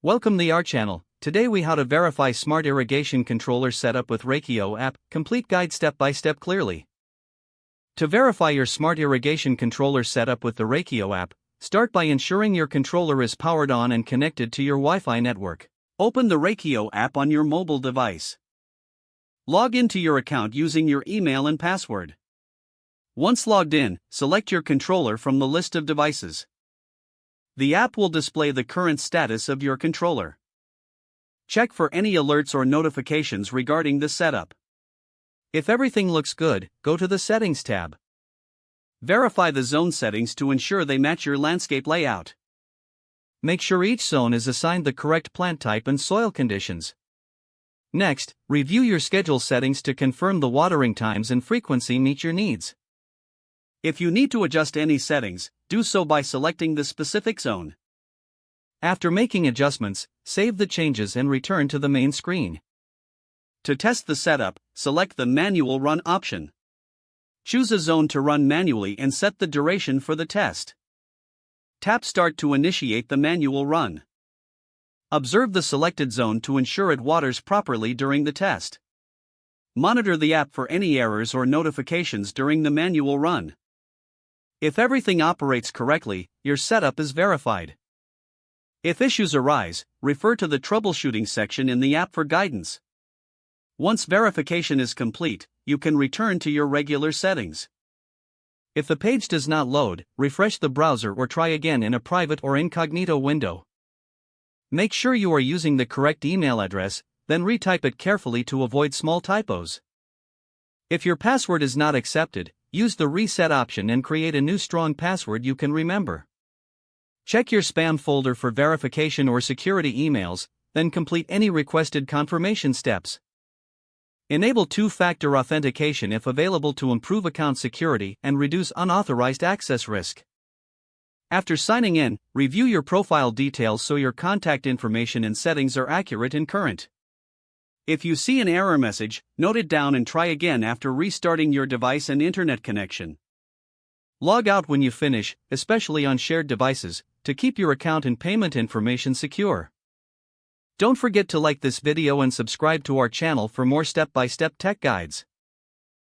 Welcome to our channel. Today we how to verify smart irrigation controller setup with Rachio app, complete guide step by step clearly. To verify your smart irrigation controller setup with the Rachio app, start by ensuring your controller is powered on and connected to your Wi-Fi network. Open the Rachio app on your mobile device. Log into your account using your email and password. Once logged in, select your controller from the list of devices. The app will display the current status of your controller. Check for any alerts or notifications regarding the setup. If everything looks good, go to the Settings tab. Verify the zone settings to ensure they match your landscape layout. Make sure each zone is assigned the correct plant type and soil conditions. Next, review your schedule settings to confirm the watering times and frequency meet your needs. If you need to adjust any settings, do so by selecting the specific zone. After making adjustments, save the changes and return to the main screen. To test the setup, select the Manual Run option. Choose a zone to run manually and set the duration for the test. Tap Start to initiate the manual run. Observe the selected zone to ensure it waters properly during the test. Monitor the app for any errors or notifications during the manual run. If everything operates correctly, your setup is verified. If issues arise, refer to the troubleshooting section in the app for guidance. Once verification is complete, you can return to your regular settings. If the page does not load, refresh the browser or try again in a private or incognito window. Make sure you are using the correct email address, then retype it carefully to avoid small typos. If your password is not accepted, use the reset option and create a new strong password you can remember. Check your spam folder for verification or security emails, then complete any requested confirmation steps. Enable two-factor authentication if available to improve account security and reduce unauthorized access risk. After signing in, review your profile details so your contact information and settings are accurate and current. If you see an error message, note it down and try again after restarting your device and internet connection. Log out when you finish, especially on shared devices, to keep your account and payment information secure. Don't forget to like this video and subscribe to our channel for more step-by-step tech guides.